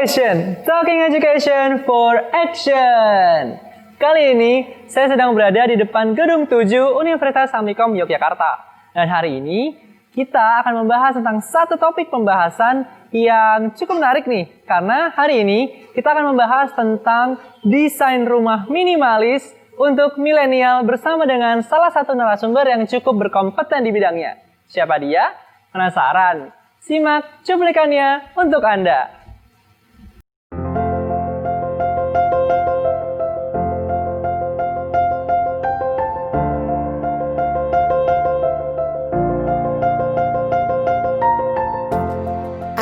Education, Talking Education for Action. Kali ini saya sedang berada di depan Gedung 7 Universitas Amikom Yogyakarta. Dan hari ini kita akan membahas tentang satu topik pembahasan yang cukup menarik nih. Karena hari ini kita akan membahas tentang desain rumah minimalis untuk milenial bersama dengan salah satu narasumber yang cukup berkompeten di bidangnya. Siapa dia? Penasaran? Simak cuplikannya untuk Anda.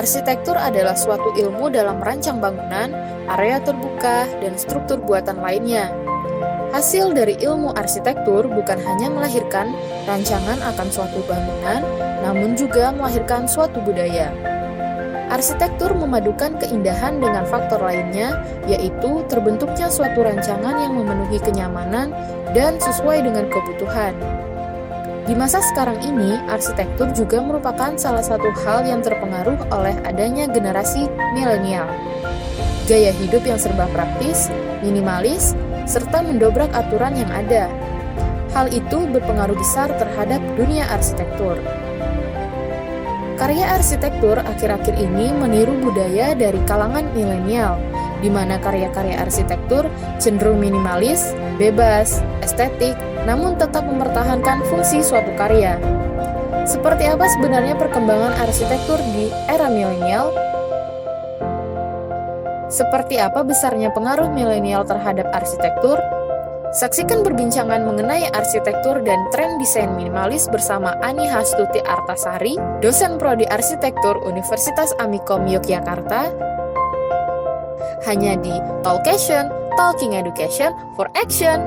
Arsitektur adalah suatu ilmu dalam merancang bangunan, area terbuka, dan struktur buatan lainnya. Hasil dari ilmu arsitektur bukan hanya melahirkan rancangan akan suatu bangunan, namun juga melahirkan suatu budaya. Arsitektur memadukan keindahan dengan faktor lainnya, yaitu terbentuknya suatu rancangan yang memenuhi kenyamanan dan sesuai dengan kebutuhan. Di masa sekarang ini, arsitektur juga merupakan salah satu hal yang terpengaruh oleh adanya generasi milenial. Gaya hidup yang serba praktis, minimalis, serta mendobrak aturan yang ada. Hal itu berpengaruh besar terhadap dunia arsitektur. Karya arsitektur akhir-akhir ini meniru budaya dari kalangan milenial, di mana karya-karya arsitektur cenderung minimalis, bebas, estetik, namun tetap mempertahankan fungsi suatu karya. Seperti apa sebenarnya perkembangan arsitektur di era milenial? Seperti apa besarnya pengaruh milenial terhadap arsitektur? Saksikan perbincangan mengenai arsitektur dan tren desain minimalis bersama Ani Hastuti Artasari, dosen prodi arsitektur Universitas Amikom Yogyakarta, hanya di Talkation, Talking Education for Action.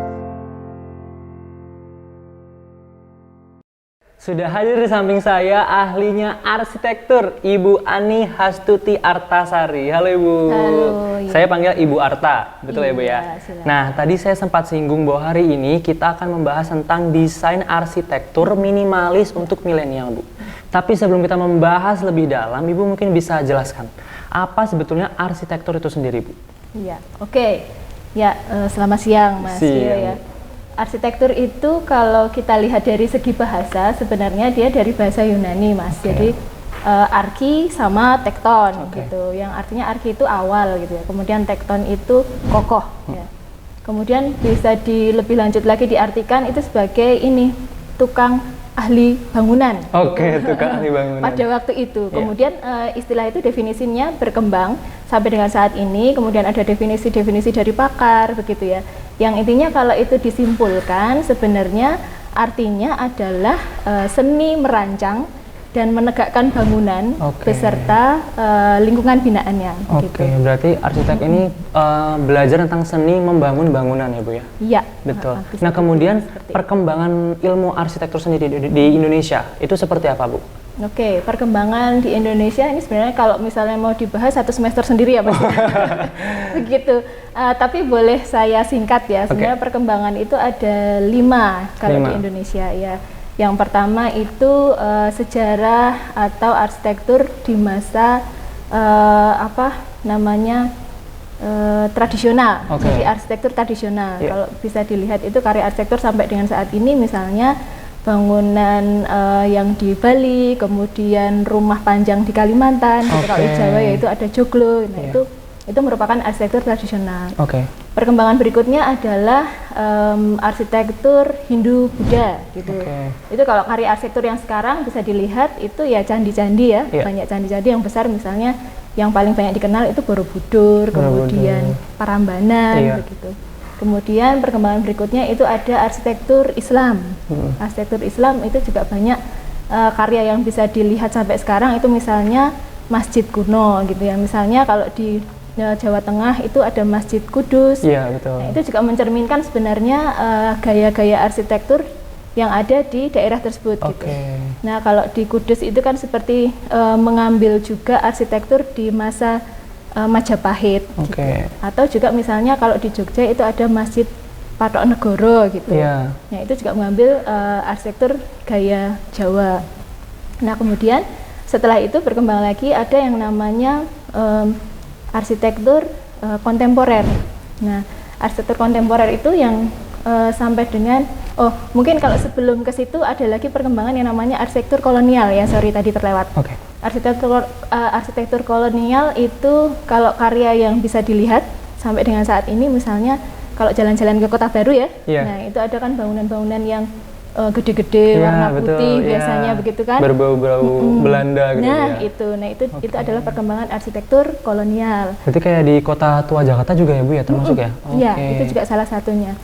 Sudah hadir di samping saya ahlinya arsitektur, Ibu Ani Hastuti Artasari. Halo Ibu. Halo. Saya panggil Ibu Arta, betul ya Bu ya? Silakan. Nah, tadi saya sempat singgung bahwa hari ini kita akan membahas tentang desain arsitektur minimalis untuk milenial Bu. Tapi sebelum kita membahas lebih dalam, Ibu mungkin bisa jelaskan apa sebetulnya arsitektur itu sendiri Bu? Iya, oke. Ya, selamat siang Mas Rio ya. Arsitektur itu kalau kita lihat dari segi bahasa, sebenarnya dia dari bahasa Yunani, Mas. Jadi arki sama tekton gitu. Yang artinya arki itu awal gitu ya. Kemudian tekton itu kokoh ya. Kemudian bisa lebih lanjut lagi diartikan itu sebagai ini tukang ahli bangunan. Oke, tukang ahli bangunan. Pada waktu itu. Kemudian istilah itu definisinya berkembang sampai dengan saat ini. Kemudian ada definisi-definisi dari pakar begitu ya. Yang intinya kalau itu disimpulkan sebenarnya artinya adalah seni merancang dan menegakkan bangunan beserta lingkungan binaannya. Oke, berarti arsitek ini belajar tentang seni membangun bangunan ya Bu ya? Iya. Betul. Nah kemudian perkembangan ilmu arsitektur sendiri di Indonesia itu seperti apa Bu? Oke, perkembangan di Indonesia ini sebenarnya kalau misalnya mau dibahas satu semester sendiri ya Mas. Begitu. Tapi boleh saya singkat ya. Sebenarnya perkembangan itu ada 5 kalau di Indonesia ya. Yang pertama itu sejarah atau arsitektur di masa tradisional. Jadi arsitektur tradisional. Kalau bisa dilihat itu karya arsitektur sampai dengan saat ini misalnya bangunan yang di Bali, kemudian rumah panjang di Kalimantan, kalau di Jawa yaitu ada joglo. Nah, itu merupakan arsitektur tradisional. Perkembangan berikutnya adalah arsitektur Hindu-Buddha gitu. Itu kalau karya arsitektur yang sekarang bisa dilihat itu ya candi-candi ya, banyak candi-candi yang besar misalnya yang paling banyak dikenal itu Borobudur, kemudian Prambanan begitu. Kemudian perkembangan berikutnya itu ada arsitektur Islam. Arsitektur Islam itu juga banyak karya yang bisa dilihat sampai sekarang itu misalnya masjid kuno gitu ya. Misalnya kalau di Jawa Tengah itu ada Masjid Kudus. Iya, betul. Nah, itu juga mencerminkan sebenarnya gaya-gaya arsitektur yang ada di daerah tersebut gitu. Nah, kalau di Kudus itu kan seperti mengambil juga arsitektur di masa Majapahit gitu. Atau juga misalnya kalau di Jogja itu ada Masjid Patok Negoro gitu. Nah, itu juga mengambil arsitektur gaya Jawa. Nah, kemudian setelah itu berkembang lagi ada yang namanya arsitektur kontemporer. Nah, arsitektur kontemporer itu yang sampai dengan mungkin kalau sebelum ke situ ada lagi perkembangan yang namanya arsitektur kolonial ya, sorry tadi terlewat. Oke. Arsitektur kolonial itu kalau karya yang bisa dilihat sampai dengan saat ini, misalnya kalau jalan-jalan ke Kota Baru ya, nah itu ada kan bangunan-bangunan yang gede-gede warna putih biasanya begitu kan, berbau-bau Belanda gitu. Nah itu adalah perkembangan arsitektur kolonial. Berarti kayak di Kota Tua Jakarta juga ya Bu ya, termasuk ya? Iya, itu juga salah satunya.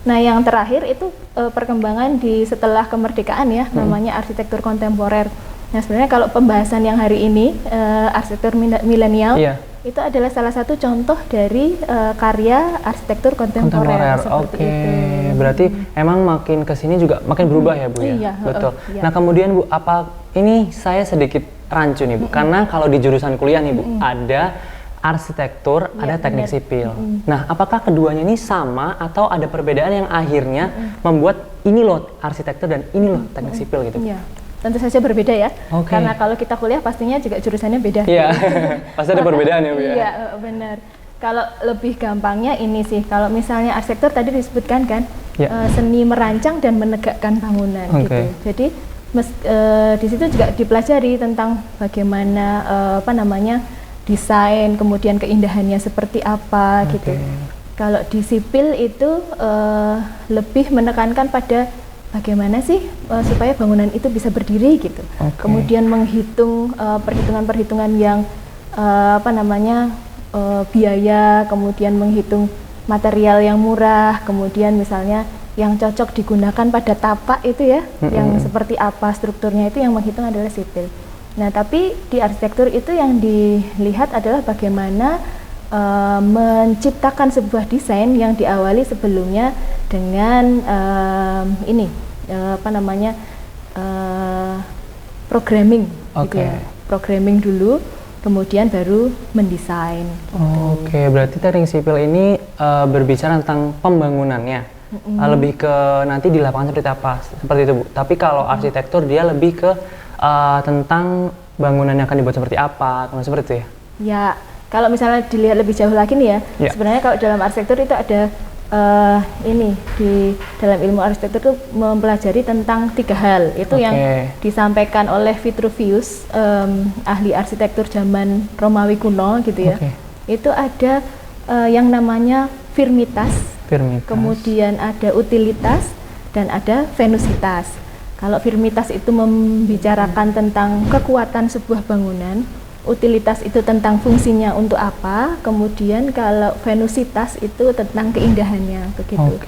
Nah yang terakhir itu perkembangan di setelah kemerdekaan ya, namanya arsitektur kontemporer. Nah sebenarnya kalau pembahasan yang hari ini arsitektur milenial itu adalah salah satu contoh dari karya arsitektur kontemporer. Seperti itu. Berarti emang makin kesini juga makin berubah ya Bu ya? Iya, betul. Nah kemudian Bu, apa ini saya sedikit rancu nih Bu, karena kalau di jurusan kuliah nih Bu ada arsitektur, ada teknik sipil. Nah apakah keduanya ini sama atau ada perbedaan yang akhirnya membuat ini loh arsitektur dan ini loh teknik sipil gitu? Iya. Tentu saja berbeda ya, karena kalau kita kuliah pastinya juga jurusannya beda. Iya, pasti ada perbedaan ya Bu ya? Iya, benar. Kalau lebih gampangnya ini sih, kalau misalnya arsitektur tadi disebutkan kan, seni merancang dan menegakkan bangunan gitu. Jadi di situ juga dipelajari tentang bagaimana desain, kemudian keindahannya seperti apa gitu. Kalau di sipil itu lebih menekankan pada bagaimana sih supaya bangunan itu bisa berdiri gitu. Kemudian menghitung perhitungan-perhitungan yang biaya, kemudian menghitung material yang murah, kemudian misalnya yang cocok digunakan pada tapak itu ya, yang seperti apa strukturnya, itu yang menghitung adalah sipil. Nah, tapi di arsitektur itu yang dilihat adalah bagaimana menciptakan sebuah desain yang diawali sebelumnya dengan programming gitu ya. Programming dulu, kemudian baru mendesain. Berarti teknik sipil ini berbicara tentang pembangunannya, lebih ke nanti di lapangan seperti apa, seperti itu Bu. Tapi kalau arsitektur dia lebih ke tentang bangunan yang akan dibuat seperti apa, seperti itu ya? Ya, kalau misalnya dilihat lebih jauh lagi nih ya, sebenarnya kalau dalam arsitektur itu ada di dalam ilmu arsitektur itu mempelajari tentang 3 hal. Itu yang disampaikan oleh Vitruvius, ahli arsitektur zaman Romawi kuno gitu ya. Itu ada yang namanya firmitas, kemudian ada utilitas, dan ada venusitas. Kalau firmitas itu membicarakan tentang kekuatan sebuah bangunan, utilitas itu tentang fungsinya untuk apa, kemudian kalau venusitas itu tentang keindahannya begitu.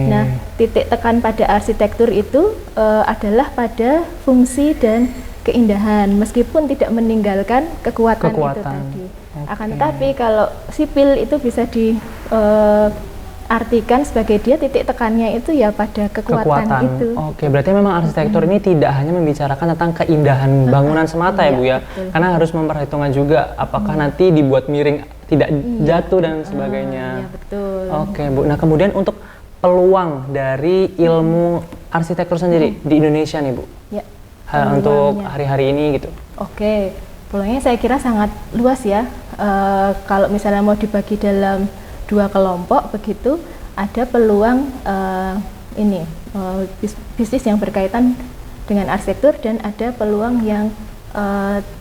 Nah, titik tekan pada arsitektur itu adalah pada fungsi dan keindahan, meskipun tidak meninggalkan kekuatan. Itu tadi. Akan tetapi kalau sipil itu bisa diartikan sebagai dia titik tekannya itu ya pada kekuatan. Itu. Berarti memang arsitektur ini tidak hanya membicarakan tentang keindahan bangunan semata ya Bu ya, karena harus memperhitungkan juga apakah nanti dibuat miring, tidak jatuh dan sebagainya. Bu. Nah kemudian untuk peluang dari ilmu arsitektur sendiri di Indonesia nih Bu, untuk hari-hari ini gitu. Peluangnya saya kira sangat luas ya. Kalau misalnya mau dibagi dalam 2 kelompok begitu, ada peluang bisnis yang berkaitan dengan arsitektur, dan ada peluang yang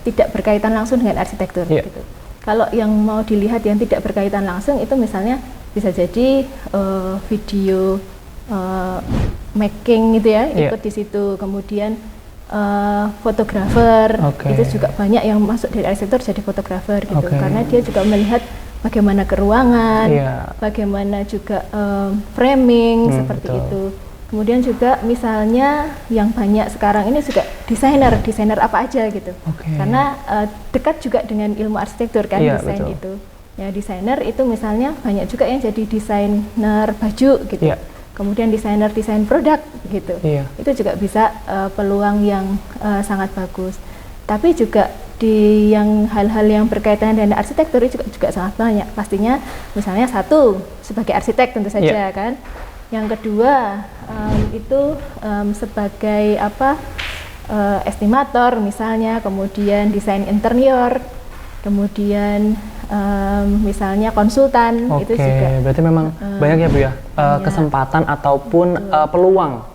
tidak berkaitan langsung dengan arsitektur. Gitu. Kalau yang mau dilihat yang tidak berkaitan langsung itu misalnya bisa jadi video making gitu ya, ikut di situ. Kemudian fotografer, itu juga banyak yang masuk dari arsitektur jadi fotografer gitu, karena dia juga melihat bagaimana keruangan, bagaimana juga framing seperti itu. Kemudian juga misalnya yang banyak sekarang ini juga desainer apa aja gitu, karena dekat juga dengan ilmu arsitektur kan, desain itu. Ya desainer itu misalnya banyak juga yang jadi desainer baju gitu. Kemudian desain produk gitu, itu juga bisa peluang yang sangat bagus. Tapi juga di yang hal-hal yang berkaitan dengan arsitektur juga sangat banyak. Pastinya misalnya satu sebagai arsitek tentu saja kan. Yang kedua itu sebagai estimator misalnya, kemudian desain interior, kemudian misalnya konsultan Oke, itu juga. berarti memang banyak ya Bu ya kesempatan ataupun peluang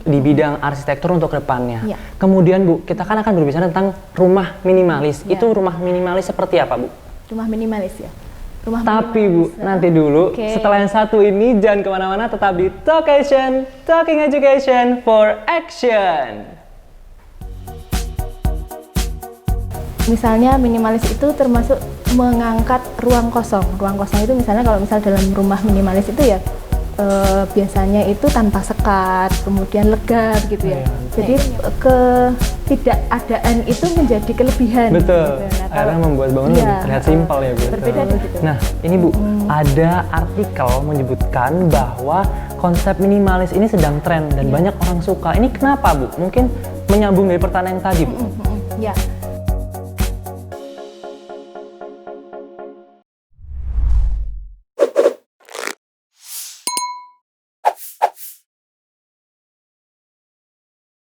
di bidang arsitektur untuk kedepannya. Iya. Kemudian Bu, kita kan akan berbicara tentang rumah minimalis. Iya. Itu rumah minimalis seperti apa Bu? Rumah minimalis ya. Rumah Tapi Bu, minimalis. nanti dulu Oke. setelah yang satu ini jangan kemana-mana, tetap di Talkation, Talking Education for Action. Misalnya minimalis itu termasuk mengangkat ruang kosong. Ruang kosong itu misalnya kalau misal dalam rumah minimalis itu ya biasanya itu tanpa sekat, kemudian lega gitu ya. Iya. Jadi ketidakadaan itu menjadi kelebihan. Betul. Gitu. Akhirnya membuat bangunan iya, lebih terlihat simpel ya Bu. berbeda gitu. Nah, ini Bu, ada artikel menyebutkan bahwa konsep minimalis ini sedang tren dan banyak orang suka. Ini kenapa Bu? Mungkin menyambung dari pertanyaan yang tadi Bu. Ya,